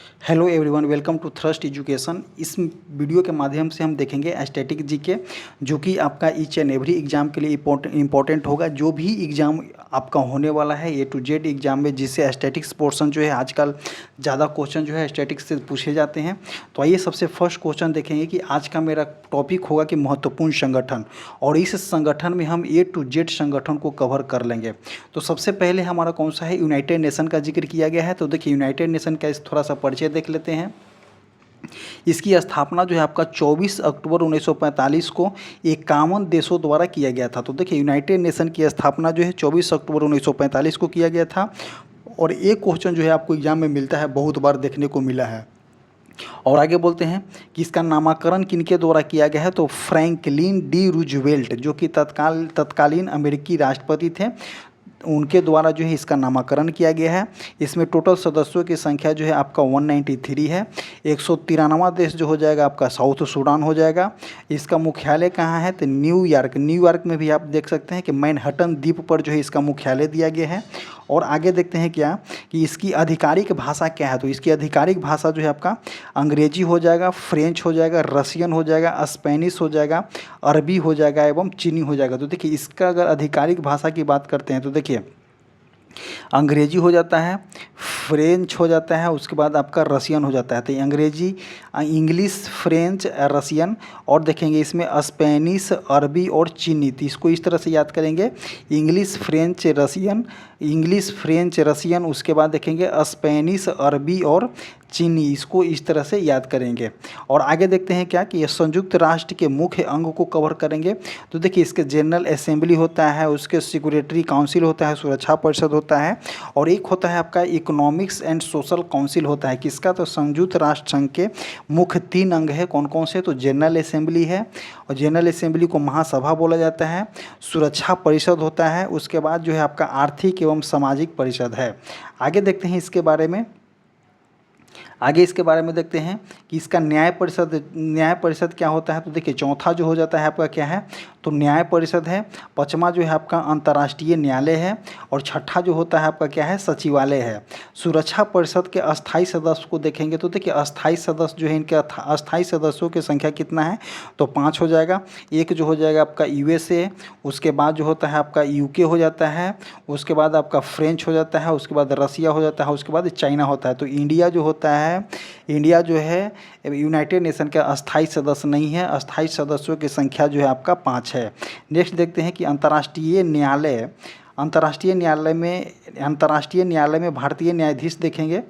Hello everyone, welcome to Thrust Education. इस video के माध्यम से हम देखेंगे स्टैटिक जीके, जो कि आपका ईच एंड एवरी एग्जाम के लिए इम्पोर्टेंट होगा। जो भी एग्ज़ाम आपका होने वाला है ए टू जेड एग्जाम में, जिससे स्टैटिक्स पोर्शन जो है आजकल ज़्यादा क्वेश्चन जो है स्टैटिक्स से पूछे जाते हैं। तो आइए सबसे फर्स्ट क्वेश्चन देखेंगे कि आज का मेरा टॉपिक होगा कि महत्वपूर्ण संगठन, और इस संगठन में हम ए टू जेड संगठन को कवर कर लेंगे। तो सबसे पहले हमारा कौन सा है, यूनाइटेड नेशन का जिक्र किया गया है। तो देखिए यूनाइटेड नेशन का इस थोड़ा सा परिचय देख लेते हैं। इसकी स्थापना जो है आपका 24 अक्टूबर 1945 को 51 देशों द्वारा किया गया था। तो देखिए यूनाइटेड नेशन की स्थापना जो है 24 अक्टूबर 1945 को किया गया था। और एक क्वेश्चन जो है आपको एग्जाम में मिलता है, बहुत बार देखने को मिला है। और आगे बोलते हैं कि इसका नामकरण किनके द्वारा किया गया है। तो फ्रैंकलिन डी रूजवेल्ट, जो कि तत्कालीन अमेरिकी राष्ट्रपति थे, उनके द्वारा जो है इसका नामकरण किया गया है। इसमें टोटल सदस्यों की संख्या जो है आपका 193 है। 193वां देश जो हो जाएगा आपका साउथ सूडान हो जाएगा। इसका मुख्यालय कहाँ है, तो न्यूयॉर्क में भी आप देख सकते हैं कि मैनहट्टन द्वीप पर जो है इसका मुख्यालय दिया गया है। और आगे देखते हैं क्या कि इसकी आधिकारिक भाषा क्या है। तो इसकी आधिकारिक भाषा जो है आपका अंग्रेजी हो जाएगा, फ्रेंच हो जाएगा, रशियन हो जाएगा, स्पेनिश हो जाएगा, अरबी हो जाएगा एवं चीनी हो जाएगा। तो देखिए इसका अगर आधिकारिक भाषा की बात करते हैं तो देखिए अंग्रेजी हो जाता है, फ्रेंच हो जाता है, उसके बाद आपका रसियन हो जाता है। तो अंग्रेजी, इंग्लिश, फ्रेंच, रसियन, और देखेंगे इसमें स्पेनिश, अरबी और चीनी। तो इसको इस तरह से याद करेंगे, इंग्लिश, फ्रेंच, रसियन, उसके बाद देखेंगे स्पेनिश, अरबी और चीनी। इसको इस तरह से याद करेंगे। और आगे देखते हैं क्या कि ये संयुक्त राष्ट्र के मुख्य अंग को कवर करेंगे। तो देखिए इसके जनरल असेंबली होता है, उसके सिक्योरिटी काउंसिल होता है, सुरक्षा परिषद होता है, और एक होता है आपका इकोनॉमिक्स एंड सोशल काउंसिल होता है। किसका, तो संयुक्त राष्ट्र संघ के मुख्य 3 अंग है। कौन कौन से, तो जनरल असेंबली है, और जनरल असेंबली को महासभा बोला जाता है। सुरक्षा परिषद होता है, उसके बाद जो है आपका आर्थिक एवं सामाजिक परिषद है। आगे देखते हैं इसके बारे में, देखते हैं कि इसका न्याय परिषद क्या होता है। तो देखिए चौथा जो हो जाता है आपका क्या है, तो न्याय परिषद है। पांचवा जो है आपका अंतर्राष्ट्रीय न्यायालय है, और छठा जो होता है आपका क्या है, सचिवालय है। सुरक्षा परिषद के अस्थायी सदस्य को देखेंगे तो देखिए अस्थायी सदस्य जो है, इनके अस्थायी सदस्यों की संख्या कितना है, तो 5 हो जाएगा। एक जो हो जाएगा आपका यूएसए, उसके बाद जो होता है आपका यूके हो जाता है, उसके बाद आपका फ्रेंच हो जाता है, उसके बाद रसिया हो जाता है, उसके बाद चाइना होता है। तो इंडिया जो होता है, इंडिया जो है यूनाइटेड नेशन का अस्थायी सदस्य नहीं है। अस्थायी सदस्यों की संख्या जो है आपका 5 है। नेक्स्ट देखते हैं कि अंतर्राष्ट्रीय न्यायालय में भारतीय न्यायाधीश देखेंगे।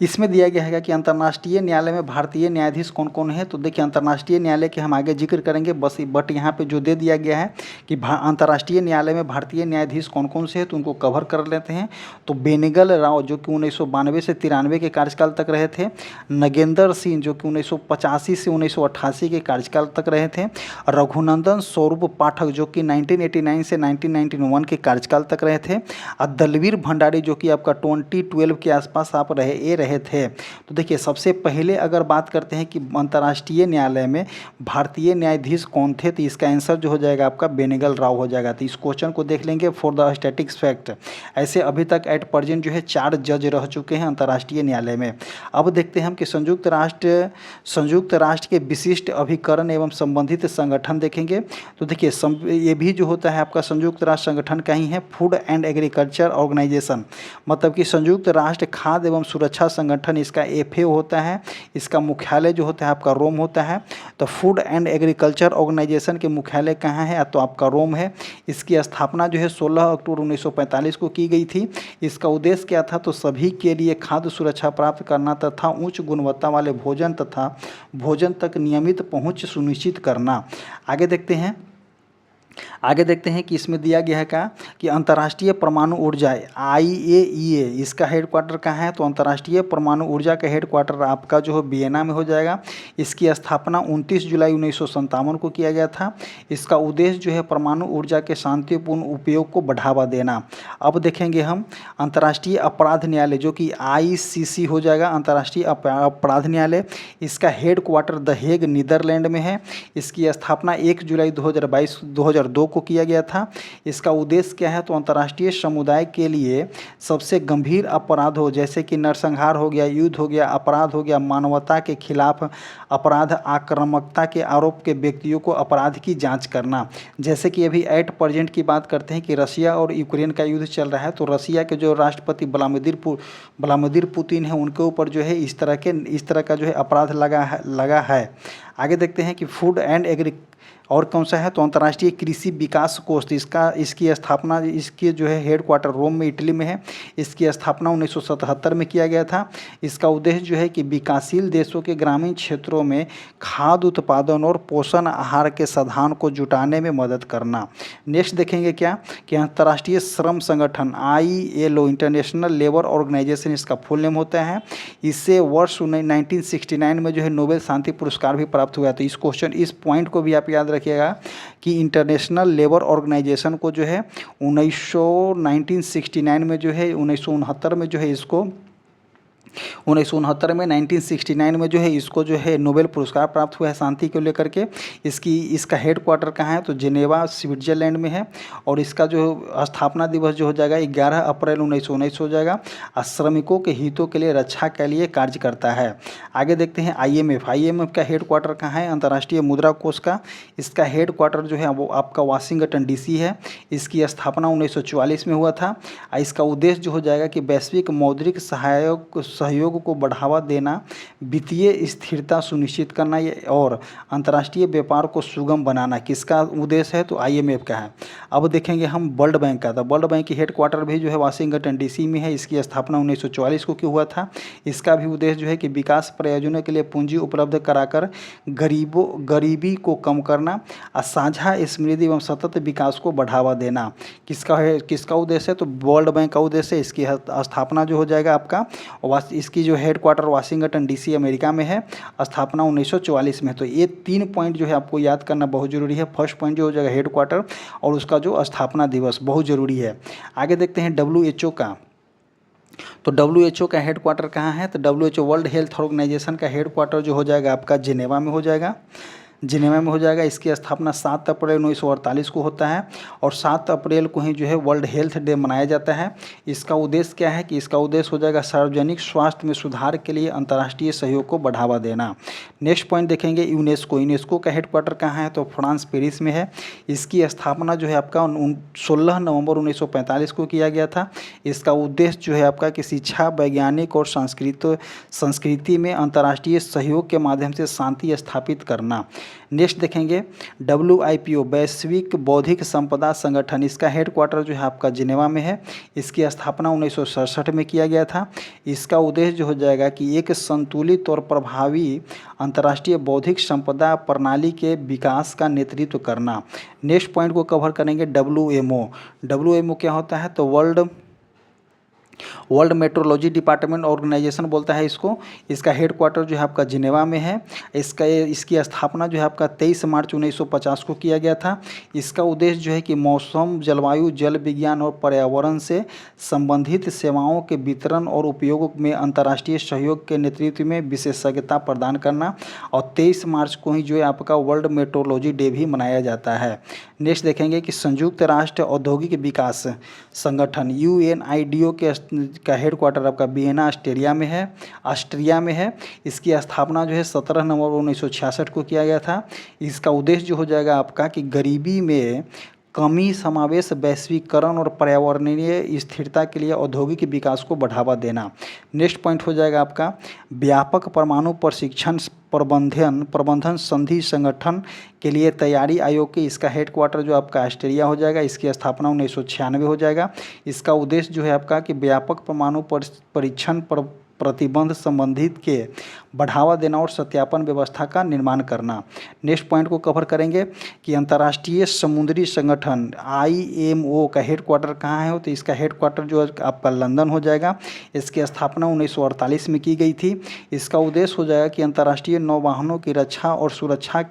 इसमें दिया गया है कि अंतर्राष्ट्रीय न्यायालय में भारतीय न्यायाधीश कौन कौन है। तो देखिए अंतर्राष्ट्रीय न्यायालय के हम आगे जिक्र करेंगे, बट यहाँ पे जो दे दिया गया है कि अंतर्राष्ट्रीय न्यायालय में भारतीय न्यायाधीश कौन कौन से हैं, तो उनको कवर कर लेते हैं। तो बेनेगल राव, जो कि 1992 से 93 के कार्यकाल तक रहे थे। नगेंद्र सिंह, जो कि 1985 से 1988 के कार्यकाल तक रहे थे। रघुनंदन स्वरूप पाठक, जो कि 1989 से 1991 के कार्यकाल तक रहे थे। और दलवीर भंडारी, जो कि आपका 2012 के आसपास आप रहे थे। तो देखिए सबसे पहले अगर बात करते हैं कि अंतर्राष्ट्रीय न्यायालय में भारतीय न्यायाधीश कौन थे, तो इसका आंसर जो हो जाएगा आपका बेनेगल राव हो जाएगा। तो इस क्वेश्चन को देख लेंगे फॉर द स्टैटिक्स फैक्ट। ऐसे अभी तक एट प्रेजेंट जो है 4 जज रह चुके हैं अंतर्राष्ट्रीय न्यायालय में। अब देखते हैं हम कि संयुक्त राष्ट्र के विशिष्ट अभिकरण एवं संबंधित संगठन देखेंगे। तो देखिए ये भी जो होता है आपका संयुक्त राष्ट्र संगठन का ही है, फूड एंड एग्रीकल्चर ऑर्गेनाइजेशन, मतलब कि संयुक्त राष्ट्र खाद्य एवं सुरक्षा संगठन, इसका FAO होता है। इसका मुख्यालय जो होता है आपका रोम होता है। तो फूड एंड एग्रीकल्चर ऑर्गेनाइजेशन के मुख्यालय कहाँ है, तो आपका रोम है। इसकी स्थापना जो है 16 अक्टूबर 1945 को की गई थी। इसका उद्देश्य क्या था, तो सभी के लिए खाद्य सुरक्षा प्राप्त करना तथा उच्च गुणवत्ता वाले भोजन तथा भोजन तक नियमित पहुँच सुनिश्चित करना। आगे देखते हैं कि इसमें दिया गया है क्या कि अंतर्राष्ट्रीय परमाणु ऊर्जा IAEA, इसका हेडक्वार्टर कहाँ है, तो अंतर्राष्ट्रीय परमाणु ऊर्जा का हेडक्वार्टर आपका जो है वियना में हो जाएगा। इसकी स्थापना 29 जुलाई 1957 को किया गया था। इसका उद्देश्य जो है परमाणु ऊर्जा के शांतिपूर्ण उपयोग को बढ़ावा देना। अब देखेंगे हम अंतर्राष्ट्रीय अपराध न्यायालय, जो कि ICC हो जाएगा, अंतर्राष्ट्रीय अपराध न्यायालय। इसका हेडक्वार्टर द हेग नीदरलैंड में है। इसकी स्थापना 1 जुलाई 2022 2002 को किया गया था। इसका उद्देश्य क्या है, तो अंतर्राष्ट्रीय समुदाय के लिए सबसे गंभीर अपराध हो, जैसे कि नरसंहार हो गया, युद्ध हो गया, अपराध हो गया, मानवता के खिलाफ अपराध, आक्रामकता के आरोप के व्यक्तियों को अपराध की जांच करना। जैसे कि अभी एट प्रेजेंट की बात करते हैं कि रसिया और यूक्रेन का युद्ध चल रहा है, तो रसिया के जो राष्ट्रपति व्लादिमीर पुतिन है, उनके ऊपर जो है इस तरह का जो है अपराध लगा है। आगे देखते हैं कि फूड एंड एग्री और कौन सा है, तो अंतर्राष्ट्रीय कृषि विकास कोष, इसकी स्थापना, इसकी जो है हेड क्वार्टर रोम में, इटली में है। इसकी स्थापना 1977 में किया गया था। इसका उद्देश्य जो है कि विकासशील देशों के ग्रामीण क्षेत्रों में खाद्य उत्पादन और पोषण आहार के साधन को जुटाने में मदद करना। नेक्स्ट देखेंगे क्या कि अंतर्राष्ट्रीय श्रम संगठन ILO, इंटरनेशनल लेबर ऑर्गेनाइजेशन इसका फुल नेम होता है। इससे वर्ष 1969 में जो है नोबेल शांति पुरस्कार भी प्राप्त हुआ। तो इस पॉइंट को भी आप याद रखिएगा कि इंटरनेशनल लेबर ऑर्गेनाइजेशन को जो है 1969 में जो है 1969 में जो है इसको 1969 में जो है इसको जो है नोबेल पुरस्कार प्राप्त हुआ है शांति को लेकर के। इसका हेड क्वार्टर कहाँ है, तो जेनेवा स्विट्जरलैंड में है। और इसका जो स्थापना दिवस जो हो जाएगा 11 अप्रैल 1919 हो जाएगा। और श्रमिकों के हितों के लिए रक्षा के लिए कार्य करता है। आगे देखते हैं IMF का हेड क्वार्टर कहाँ है, अंतर्राष्ट्रीय मुद्रा कोष का। इसका हेड क्वार्टर जो है वो आपका वाशिंगटन DC है। इसकी स्थापना 1944 में हुआ था। इसका उद्देश्य जो हो जाएगा कि वैश्विक मौद्रिक सहयोग को बढ़ावा देना, वित्तीय स्थिरता सुनिश्चित करना और अंतर्राष्ट्रीय व्यापार को सुगम बनाना। किसका उद्देश्य है, तो IMF का है। अब देखेंगे हम वर्ल्ड बैंक का। तो वर्ल्ड बैंक की हेड क्वार्टर भी जो है वाशिंगटन DC में है। इसकी स्थापना 1944 को हुआ था। इसका भी उद्देश्य जो है कि विकास प्रयोजनों के लिए पूंजी उपलब्ध कराकर गरीबी को कम करना और साझा समृद्धि एवं सतत विकास को बढ़ावा देना। किसका उद्देश्य है, तो वर्ल्ड बैंक का उद्देश्य है। इसकी स्थापना जो हो जाएगा आपका, इसकी जो head quarter Washington DC America में है। स्थापना 1944 में। तो ये 3 पॉइंट जो है आपको याद करना बहुत ज़रूरी है। फर्स्ट पॉइंट जो हो जाएगा हेड क्वार्टर और उसका जो स्थापना दिवस बहुत ज़रूरी है। आगे देखते हैं WHO का। तो WHO का हेड क्वार्टर कहाँ है, तो WHO वर्ल्ड हेल्थ ऑर्गेनाइजेशन का हेड क्वार्टर जो हो जाएगा आपका जेनेवा में हो जाएगा। इसकी स्थापना 7 अप्रैल 1948 को होता है और 7 अप्रैल को ही जो है वर्ल्ड हेल्थ डे मनाया जाता है। इसका उद्देश्य क्या है कि इसका उद्देश्य हो जाएगा सार्वजनिक स्वास्थ्य में सुधार के लिए अंतर्राष्ट्रीय सहयोग को बढ़ावा देना। नेक्स्ट पॉइंट देखेंगे यूनेस्को का हेड क्वार्टर कहाँ है, तो फ्रांस पेरिस में है। इसकी स्थापना जो है आपका 16 नवंबर 1945 को किया गया था। इसका उद्देश्य जो है आपका कि शिक्षा, वैज्ञानिक और संस्कृति में अंतर्राष्ट्रीय सहयोग के माध्यम से शांति स्थापित करना। नेक्स्ट देखेंगे WIPO, वैश्विक बौद्धिक संपदा संगठन। इसका हेड क्वार्टर जो है आपका जिनेवा में है। इसकी स्थापना 1967 में किया गया था। इसका उद्देश्य जो हो जाएगा कि एक संतुलित और प्रभावी अंतर्राष्ट्रीय बौद्धिक संपदा प्रणाली के विकास का नेतृत्व करना। नेक्स्ट पॉइंट को कवर करेंगे WMO क्या होता है, तो वर्ल्ड मेट्रोलॉजी डिपार्टमेंट ऑर्गेनाइजेशन बोलता है इसको। इसका हेड क्वार्टर जो है आपका जिनेवा में है। इसकी स्थापना जो है आपका 23 मार्च 1950 को किया गया था। इसका उद्देश्य जो है कि मौसम, जलवायु, जल विज्ञान और पर्यावरण से संबंधित सेवाओं के वितरण और उपयोग में अंतर्राष्ट्रीय सहयोग के नेतृत्व में विशेषज्ञता प्रदान करना। और 23 मार्च को ही जो है आपका वर्ल्ड मेट्रोलॉजी डे भी मनाया जाता है। नेक्स्ट देखेंगे कि संयुक्त राष्ट्र औद्योगिक विकास संगठन UNIDO का हेड क्वार्टर आपका वियना ऑस्ट्रिया में है। इसकी स्थापना जो है 17 नवंबर 1966 को किया गया था। इसका उद्देश्य जो हो जाएगा आपका कि गरीबी में कमी, समावेश, वैश्वीकरण और पर्यावरणीय स्थिरता के लिए औद्योगिक विकास को बढ़ावा देना। नेक्स्ट पॉइंट हो जाएगा आपका व्यापक परमाणु प्रशिक्षण प्रबंधन संधि संगठन के लिए तैयारी आयोग के। इसका हेड क्वार्टर जो आपका ऑस्ट्रेलिया हो जाएगा। इसकी स्थापना 1996 हो जाएगा। इसका उद्देश्य जो है आपका कि व्यापक परमाणु परीक्षण प्रतिबंध संबंधित के बढ़ावा देना और सत्यापन व्यवस्था का निर्माण करना। नेक्स्ट पॉइंट को कवर करेंगे कि अंतर्राष्ट्रीय समुद्री संगठन IMO का हेड क्वार्टर कहाँ है, तो इसका हेड क्वार्टर जो आपका लंदन हो जाएगा। इसकी स्थापना 1948 में की गई थी। इसका उद्देश्य हो जाएगा कि अंतर्राष्ट्रीय नौवाहनों की रक्षा और सुरक्षा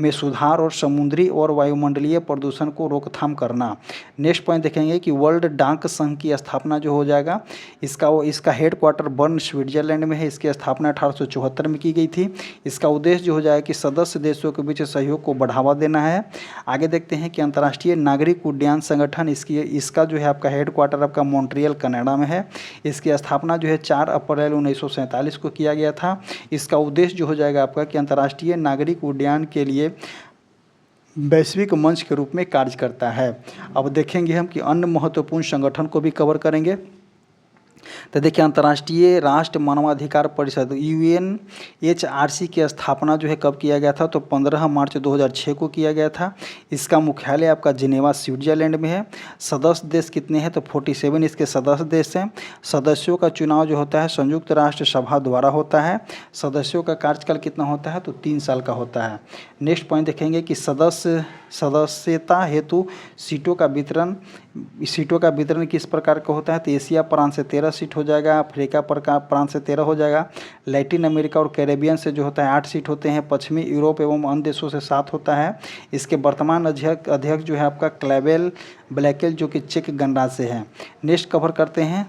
में सुधार और समुद्री और वायुमंडलीय प्रदूषण को रोकथाम करना। नेक्स्ट पॉइंट देखेंगे कि वर्ल्ड डाक संघ की स्थापना जो हो जाएगा, इसका हेडक्वार्टर बर्न स्विट्जरलैंड में है। इसकी स्थापना 1874 में की गई थी। इसका उद्देश्य जो हो जाएगा कि सदस्य देशों के बीच सहयोग को बढ़ावा देना है। आगे देखते हैं कि अंतर्राष्ट्रीय नागरिक उड्डयन संगठन, इसका जो है आपका हेडक्वार्टर आपका मॉन्ट्रियल कनाडा में है। इसकी स्थापना जो है 4 अप्रैल 1947 को किया गया था। इसका उद्देश्य जो हो जाएगा आपका कि अंतर्राष्ट्रीय नागरिक उड्डयन के लिए वैश्विक मंच के रूप में कार्य करता है। अब देखेंगे हम कि अन्य महत्वपूर्ण संगठन को भी कवर करेंगे। तो देखिए, अंतर्राष्ट्रीय राष्ट्र मानवाधिकार परिषद UNHRC की स्थापना जो है कब किया गया था, तो 15 मार्च 2006 को किया गया था। इसका मुख्यालय आपका जिनेवा स्विट्जरलैंड में है। सदस्य देश कितने हैं, तो 47 इसके सदस्य देश हैं। सदस्यों का चुनाव जो होता है संयुक्त राष्ट्र सभा द्वारा होता है। सदस्यों का कार्यकाल कितना होता है, तो 3 साल का होता है। नेक्स्ट पॉइंट देखेंगे कि सदस्यता हेतु सीटों का वितरण किस प्रकार का होता है, तो एशिया प्रांत से 13 सीट हो जाएगा, अफ्रीका प्रांत से 13 हो जाएगा, लैटिन अमेरिका और कैरेबियन से जो होता है 8 सीट होते हैं, पश्चिमी यूरोप एवं अन्य देशों से 7 होता है। इसके वर्तमान अध्यक्ष जो है आपका क्लेवेल ब्लैकेल जो कि चेक गणराज्य से है। नेक्स्ट कवर करते हैं,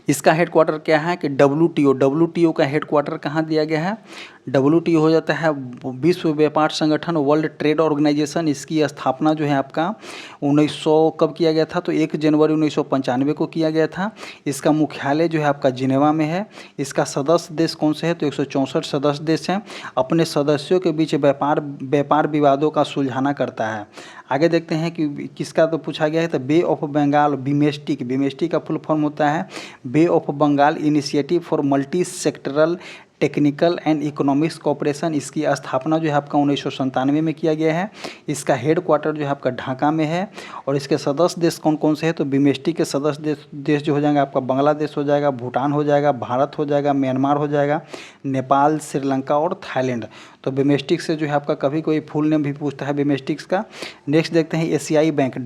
इसका हेडक्वार्टर क्या है कि WTO का हेडक्वार्टर कहाँ दिया गया है, WTO हो जाता है विश्व व्यापार संगठन, वर्ल्ड ट्रेड ऑर्गेनाइजेशन। इसकी स्थापना जो है आपका 1900 कब किया गया था, तो 1 जनवरी 1995 को किया गया था। इसका मुख्यालय जो है आपका जिनेवा में है। इसका सदस्य देश कौन से है, तो 164 सदस्य देश हैं। अपने सदस्यों के बीच व्यापार विवादों का सुलझाना करता है। आगे देखते हैं कि किसका तो पूछा गया है, तो बे ऑफ बंगाल बिमेस्टिक का फुल फॉर्म होता है bay of Bengal initiative for multi sectoral technical and economics cooperation. इसकी स्थापना जो है आपका 1997 में किया गया है। इसका हेडक्वार्टर जो है आपका ढाका में है। और इसके सदस्य देश कौन कौन से हैं, तो बिमेस्टिक के सदस्य देश जो हो जाएंगे आपका बांग्लादेश हो जाएगा, भूटान हो जाएगा, भारत हो जाएगा, म्यांमार हो जाएगा, नेपाल, श्रीलंका और थाईलैंड। तो बिमेस्टिक से जो है आपका कभी कोई फुल नेम भी पूछता है बिमेस्टिक्स का। नेक्स्ट देखते हैं एशियाई बैंक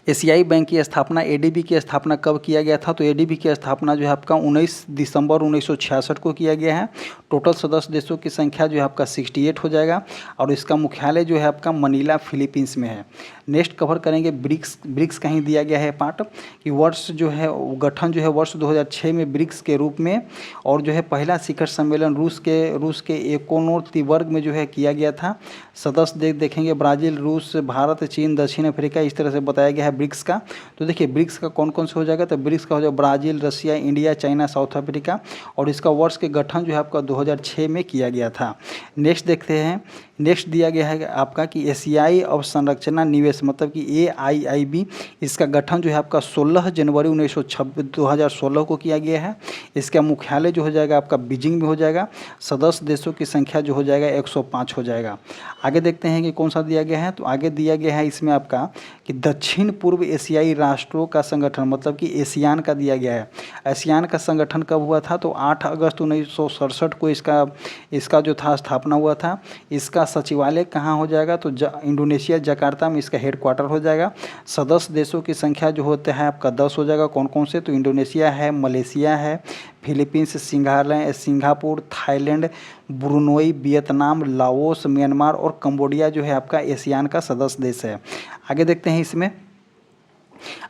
एशियाई बैंक की स्थापना ADB की स्थापना कब किया गया था, तो ADB की स्थापना जो है आपका 19 दिसंबर 1966 को किया गया है। टोटल सदस्य देशों की संख्या जो है आपका 68 हो जाएगा। और इसका मुख्यालय जो है आपका मनीला फिलीपींस में है। नेक्स्ट कवर करेंगे ब्रिक्स कहीं दिया गया है पार्ट कि वर्ष जो है गठन जो है वर्ष 2006 में ब्रिक्स के रूप में। और जो है पहला शिखर सम्मेलन रूस के एकोनोर्तिबर्ग में जो है किया गया था। सदस्य देखेंगे ब्राज़ील, रूस, भारत, चीन, दक्षिण अफ्रीका, इस तरह से बताया गया है ब्रिक्स का। तो देखिए ब्रिक्स का कौन कौन से हो जाएगा, तो ब्रिक्स का हो जाएगा ब्राज़ील, रसिया, इंडिया, चाइना, साउथ अफ्रीका। और इसका वर्ष के गठन जो है आपका 2006 में किया गया था। नेक्स्ट देखते हैं, नेक्स्ट दिया गया है आपका कि एशियाई अवसंरचना निवेश मतलब कि AIIB। इसका गठन जो है आपका 16 जनवरी 2016 को किया गया है। इसका मुख्यालय जो हो जाएगा आपका बीजिंग में हो जाएगा। सदस्य देशों की संख्या जो हो जाएगा 105 हो जाएगा। आगे देखते हैं कि कौन सा दिया गया है, तो आगे दिया गया है इसमें आपका कि दक्षिण पूर्व एशियाई राष्ट्रों का संगठन मतलब कि एशियान का दिया गया है। एशियान का संगठन कब हुआ था, तो 8 अगस्त 1967 को इसका जो था स्थापना हुआ था। इसका सचिवालय कहाँ हो जाएगा, तो इंडोनेशिया जकार्ता में इसका हेडक्वार्टर हो जाएगा। सदस्य देशों की संख्या जो होता है आपका 10 हो जाएगा। कौन कौन से, तो इंडोनेशिया है, मलेशिया है, Philippines, Singapore, Thailand, Brunei, Vietnam, Laos, Myanmar और कंबोडिया जो है आपका एशियान का सदस्य देश है। आगे देखते हैं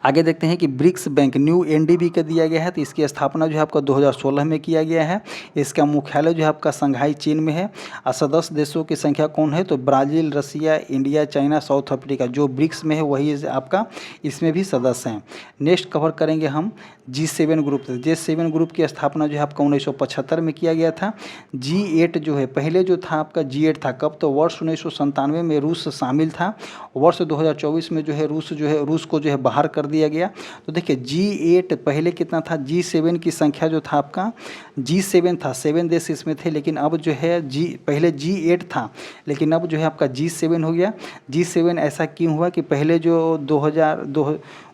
आगे देखते हैं कि ब्रिक्स बैंक न्यू NDB का दिया गया है। तो इसकी स्थापना जो है आपका 2016 में किया गया है। इसका मुख्यालय जो है आपका संघाई चीन में है। और सदस्य देशों की संख्या कौन है, तो ब्राज़ील, रसिया, इंडिया, चाइना, साउथ अफ्रीका जो ब्रिक्स में है वही आपका इसमें भी सदस्य हैं। नेक्स्ट कवर करेंगे हम G7 ग्रुप। G7 ग्रुप की स्थापना जो है आपका 1975 में किया गया था। G8 जो है पहले जो था आपका G8 था कब, तो वर्ष 1997 में रूस शामिल था। वर्ष 2024 में जो है रूस को जो है बाहर कर दिया गया। तो देखिए G8 पहले कितना था, G7 की संख्या जो था आपका G7 था, 7 देश इसमें थे। लेकिन अब जो है पहले G8 था लेकिन अब जो है आपका G7 हो गया। G7 ऐसा क्यों हुआ कि पहले जो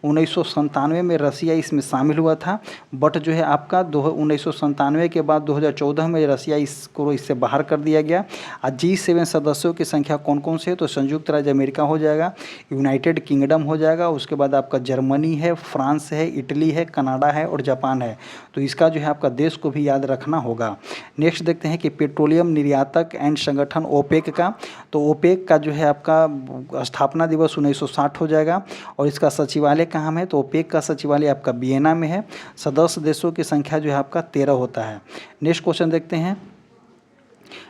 1997 में रसिया इसमें शामिल हुआ था, बट जो है आपका 1997 के बाद 2014 में रसिया इससे बाहर कर दिया गया। और G7 सदस्यों की संख्या कौन कौन से है, तो संयुक्त राज्य अमेरिका हो जाएगा, यूनाइटेड किंगडम हो जाएगा, उसके बाद आपका आपका जर्मनी है, फ्रांस है, इटली है, कनाडा है और जापान है। तो इसका जो है आपका देश को भी याद रखना होगा। नेक्स्ट देखते हैं कि पेट्रोलियम निर्यातक एंड संगठन ओपेक का, तो ओपेक का जो है आपका स्थापना दिवस 1960 हो जाएगा। और इसका सचिवालय कहाँ में है, तो ओपेक का सचिवालय आपका वियना में है। सदस्य देशों की संख्या जो है आपका 13 होता है। नेक्स्ट क्वेश्चन देखते हैं।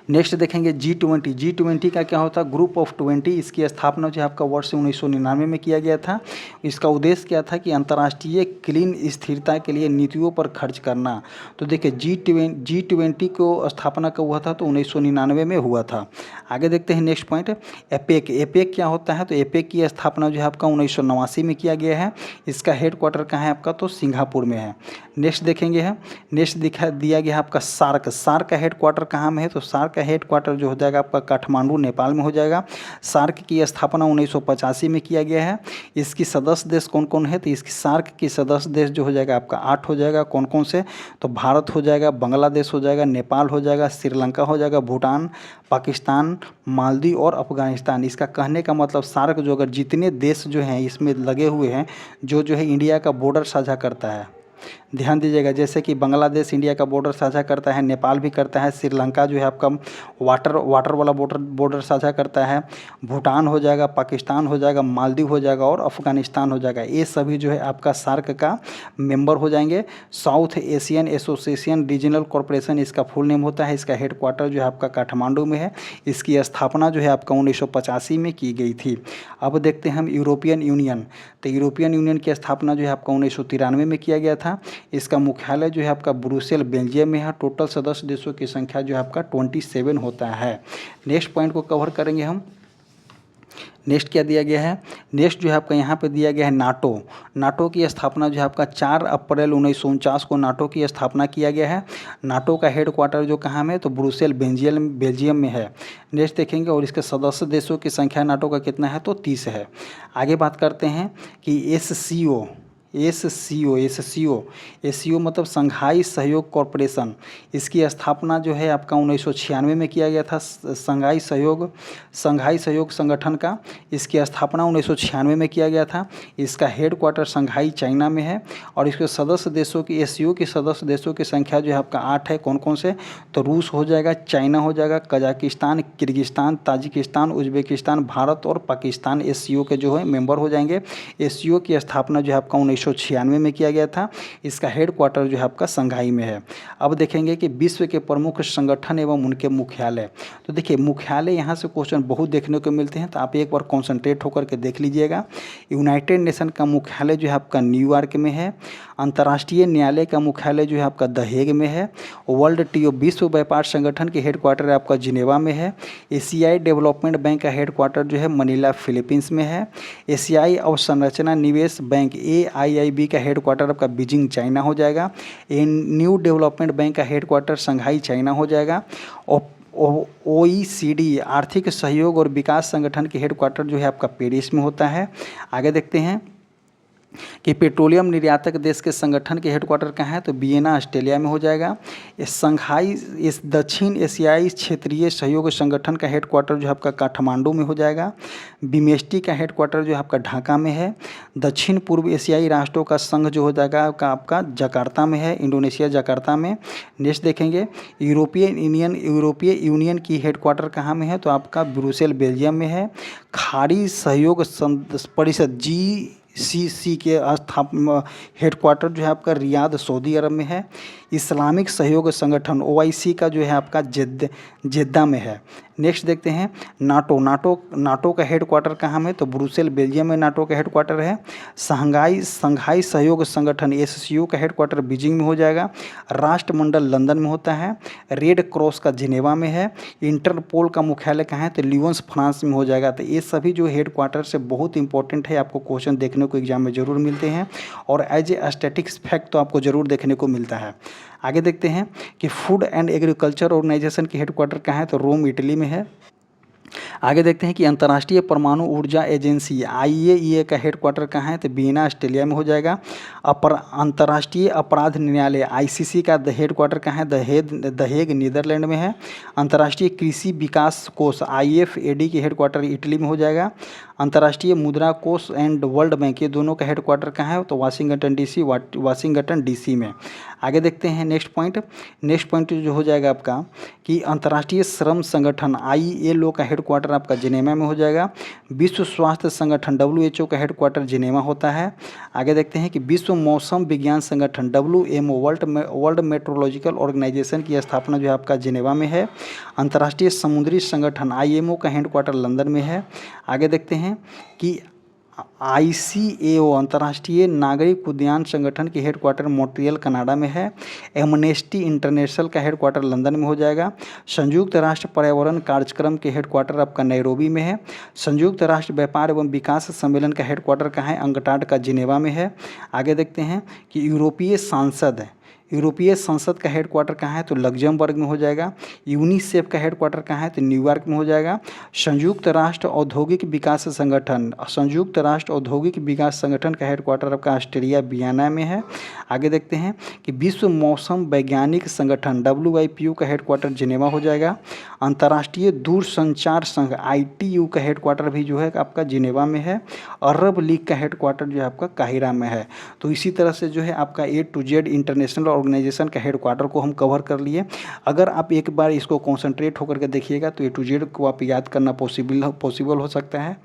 नेक्स्ट देखेंगे G20। G20 का क्या होता है, ग्रुप ऑफ 20। इसकी स्थापना जो है आपका वर्ष 1999 में किया गया था। इसका उद्देश्य क्या था कि अंतर्राष्ट्रीय क्लीन स्थिरता के लिए नीतियों पर खर्च करना। तो देखिए G20 को स्थापना कब हुआ था, तो 1999 में हुआ था। आगे देखते हैं नेक्स्ट पॉइंट, एपेक। एपेक क्या होता है, तो एपेक की स्थापना जो है आपका 1989 में किया गया है। इसका हेड क्वार्टर कहाँ है आपका, तो सिंगापुर में है। नेक्स्ट देखेंगे है, नेक्स्ट दिया गया है आपका सार्क। सार्क का हेड क्वार्टर कहाँ में है, तो सार्क का हेड क्वार्टर जो हो जाएगा आपका काठमांडू नेपाल में हो जाएगा। सार्क की स्थापना 1985 में किया गया है। इसकी सदस्य देश कौन कौन है, तो इसकी सार्क की सदस्य देश जो हो जाएगा आपका 8 हो जाएगा। कौन कौन से, तो भारत हो जाएगा, बांग्लादेश हो जाएगा, नेपाल हो जाएगा, श्रीलंका हो जाएगा, भूटान, पाकिस्तान, मालदीव और अफगानिस्तान। इसका कहने का मतलब सार्क जो अगर जितने देश जो हैं इसमें लगे हुए हैं जो है इंडिया का बॉर्डर साझा करता है, ध्यान दीजिएगा, जैसे कि बांग्लादेश इंडिया का बॉर्डर साझा करता है, नेपाल भी करता है, श्रीलंका जो है आपका वाटर वाला बॉर्डर साझा करता है, भूटान हो जाएगा, पाकिस्तान हो जाएगा, मालदीव हो जाएगा और अफगानिस्तान हो जाएगा। ये सभी जो है आपका सार्क का मेंबर हो जाएंगे। South Asian association regional corporation इसका फुल नेम होता है। इसका हेड क्वार्टर जो है आपका काठमांडू में है। इसकी स्थापना जो है आपका 1985 में की गई थी। अब देखते हैं हम यूरोपियन यूनियन। तो यूरोपियन यूनियन की स्थापना जो है आपका 1993 में किया गया था। इसका मुख्यालय जो है आपका ब्रुसेल बेल्जियम में है। टोटल सदस्य देशों की संख्या जो है आपका 27 होता है। नेक्स्ट पॉइंट को कवर करेंगे हम। नेक्स्ट क्या दिया गया है, नेक्स्ट जो है आपका यहाँ पे दिया गया है नाटो। नाटो की स्थापना जो है आपका 4 अप्रैल 1949 को नाटो की स्थापना किया गया है। नाटो का हेड क्वार्टर जो कहाँ में है, तो ब्रुसेल बेल्जियम में है। नेक्स्ट देखेंगे और इसके सदस्य देशों की संख्या नाटो का कितना है, तो 30 है। आगे बात करते हैं कि एससीओ मतलब संघाई सहयोग कॉरपोरेशन। इसकी स्थापना जो है आपका 1996 में किया गया था। संघाई सहयोग संगठन का इसकी स्थापना 1996 में किया गया था। इसका हेड क्वार्टर संघाई चाइना में है। और इसके सदस्य देशों की एससीओ के सदस्य देशों की संख्या जो है आपका 8 है। कौन कौन से, तो रूस हो जाएगा, चाइना हो जाएगा, Kazakhstan, Kyrgyzstan, Tajikistan, Uzbekistan, Bharat और पाकिस्तान एससीओ के जो है मेंबर हो जाएंगे। एससीओ की स्थापना जो है आपका 1996 में किया गया था। इसका हेड क्वार्टर जो है आपका संघाई में है। अब देखेंगे कि विश्व के प्रमुख संगठन एवं उनके मुख्यालय। तो देखिए मुख्यालय यहाँ से क्वेश्चन बहुत देखने को मिलते हैं, तो आप एक बार कॉन्सेंट्रेट होकर के देख लीजिएगा। यूनाइटेड नेशन का मुख्यालय जो है आपका न्यूयॉर्क में है। अंतर्राष्ट्रीय न्यायालय का मुख्यालय जो है आपका द हेग में है। विश्व व्यापार संगठन के हेड क्वार्टर आपका जिनेवा में है। एशियाई डेवलपमेंट बैंक का हेड क्वार्टर जो है मनीला फिलीपींस में है। एशियाई अवसंरचना निवेश बैंक AIIB का हेड क्वार्टर आपका बीजिंग चाइना हो जाएगा। न्यू डेवलपमेंट बैंक का हेड क्वार्टर संघाई चाइना हो जाएगा। OECD आर्थिक सहयोग और विकास संगठन के हेड क्वार्टर जो है आपका पेरिस में होता है। आगे देखते हैं कि पेट्रोलियम निर्यातक देश के संगठन के हेडक्वार्टर कहाँ है, तो वियना ऑस्ट्रेलिया में हो जाएगा। इस दक्षिण एशियाई क्षेत्रीय सहयोग संगठन का हेडक्वार्टर जो है आपका काठमांडू में हो जाएगा। बिमेस्टी का हेडक्वार्टर जो है आपका ढाका में है। दक्षिण पूर्व एशियाई राष्ट्रों का संघ जो हो जाएगा आपका जकार्ता में है, इंडोनेशिया जकार्ता में। नेक्स्ट देखेंगे यूरोपीय यूनियन की हेडक्वार्टर कहाँ में है, तो आपका ब्रुसेल बेल्जियम में है। खाड़ी सहयोग परिषद GCC के हेडक्वार्टर जो है आपका रियाद सऊदी अरब में है। इस्लामिक सहयोग संगठन OIC का जो है आपका जेद्दा में है। नेक्स्ट देखते हैं नाटो का हेडक्वार्टर कहाँ में, तो ब्रुसेल बेल्जियम में नाटो का हेडक्वार्टर है। संघाई सहयोग संगठन SCO का हेडक्वार्टर बीजिंग में हो जाएगा। राष्ट्रमंडल लंदन में होता है। रेड क्रॉस का जिनेवा में है। इंटरपोल का मुख्यालय कहाँ है, तो लियोन्स फ्रांस में हो जाएगा। तो ये सभी जो हेडक्वार्टर से बहुत इंपॉर्टेंट है, आपको क्वेश्चन देखने को एग्जाम में जरूर मिलते हैं और एज ए स्टैटिक्स फैक्ट तो आपको जरूर देखने को मिलता है। आगे देखते हैं कि फूड एंड एग्रीकल्चर ऑर्गेनाइजेशन की हेडक्वार्टर कहाँ है, तो रोम इटली में है। आगे देखते हैं कि अंतर्राष्ट्रीय परमाणु ऊर्जा एजेंसी IAEA का हेडक्वार्टर कहाँ है, तो वियना ऑस्ट्रेलिया में हो जाएगा। अंतर्राष्ट्रीय अपराध न्यायालय ICC का हेडक्वार्टर कहाँ है, द हेग नीदरलैंड में है। अंतर्राष्ट्रीय कृषि विकास कोष IFAD के हेडक्वार्टर इटली में हो जाएगा। अंतर्राष्ट्रीय मुद्रा कोष एंड वर्ल्ड बैंक, ये दोनों का हेडक्वार्टर कहाँ है, तो वाशिंगटन DC में। आगे देखते हैं नेक्स्ट पॉइंट जो हो जाएगा आपका कि अंतर्राष्ट्रीय श्रम संगठन ILO का हेडक्वार्टर आपका जिनेवा में हो जाएगा। विश्व स्वास्थ्य संगठन WHO का हेडक्वार्टर जिनेवा होता है। आगे देखते हैं कि विश्व मौसम विज्ञान संगठन WMO वर्ल्ड मेट्रोलॉजिकल ऑर्गेनाइजेशन की स्थापना जो है आपका जिनेवा में है। अंतर्राष्ट्रीय समुद्री संगठन IMO का हेडक्वार्टर लंदन में है। आगे देखते हैं कि ICAO अंतर्राष्ट्रीय नागरिक उद्यान संगठन के हेडक्वार्टर मॉन्ट्रियल कनाडा में है। एमनेस्टी इंटरनेशनल का हेडक्वार्टर लंदन में हो जाएगा। संयुक्त राष्ट्र पर्यावरण कार्यक्रम के हेडक्वार्टर आपका नैरोबी में है। संयुक्त राष्ट्र व्यापार एवं विकास सम्मेलन का हेडक्वार्टर कहाँ है, अंगटाड का जिनेवा में है। आगे देखते हैं कि यूरोपीय संसद का हेडक्वार्टर कहाँ है, तो लग्जमबर्ग में हो जाएगा। यूनिसेफ का हेडक्वार्टर कहाँ है, तो न्यूयॉर्क में हो जाएगा। संयुक्त राष्ट्र औद्योगिक विकास संगठन का हेडक्वार्टर आपका ऑस्ट्रेलिया वियना में है। आगे देखते हैं कि विश्व मौसम वैज्ञानिक संगठन WIPO का हेडक्वार्टर जिनेवा हो जाएगा। अंतर्राष्ट्रीय दूरसंचार संघ ITU का हेडक्वार्टर भी जो है आपका जिनेवा में है। अरब लीग का हेडक्वार्टर जो है आपका काहिरा में है। तो इसी तरह से जो है आपका A to Z international organisation का हेडक्वार्टर को हम कवर कर लिए। अगर आप एक बार इसको कॉन्सेंट्रेट होकर के देखिएगा तो A to Z को आप याद करना पॉसिबल हो सकता है।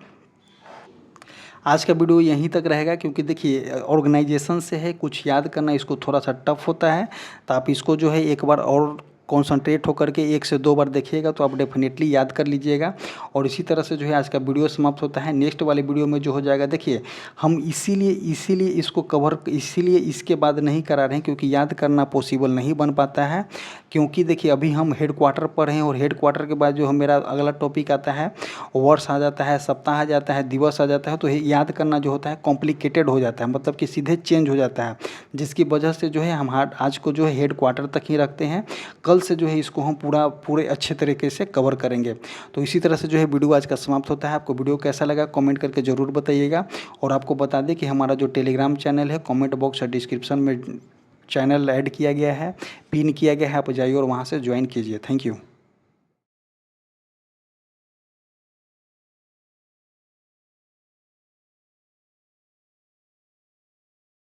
आज का वीडियो यहीं तक रहेगा, क्योंकि देखिए ऑर्गेनाइजेशन से है, कुछ याद करना इसको थोड़ा सा टफ होता है। तो आप इसको जो है एक बार और कॉन्संट्रेट होकर के 1 से 2 बार देखिएगा तो आप डेफिनेटली याद कर लीजिएगा। और इसी तरह से जो है आज का वीडियो समाप्त होता है। नेक्स्ट वाले वीडियो में जो हो जाएगा, देखिए हम इसीलिए इसको कवर इसीलिए इसके बाद नहीं करा रहे हैं क्योंकि याद करना पॉसिबल नहीं बन पाता है। क्योंकि देखिए अभी हम हेडक्वार्टर पर हैं और हेडक्वार्टर के बाद जो मेरा अगला टॉपिक आता है, वर्ष आ जाता है, सप्ताह आ जाता है, दिवस आ जाता है, तो याद करना जो होता है कॉम्प्लिकेटेड हो जाता है, मतलब कि सीधे चेंज हो जाता है, जिसकी वजह से जो है हम आज को जो है हेडक्वार्टर तक ही रखते हैं। कल से जो है इसको हम पूरे अच्छे तरीके से कवर करेंगे। तो इसी तरह से जो है वीडियो आज का समाप्त होता है। आपको वीडियो कैसा लगा कमेंट करके ज़रूर बताइएगा। और आपको बता दें कि हमारा जो टेलीग्राम चैनल है, कमेंट बॉक्स या डिस्क्रिप्शन में चैनल ऐड किया गया है, पिन किया गया है, आप जाइए और वहाँ से ज्वाइन कीजिए। Thank you.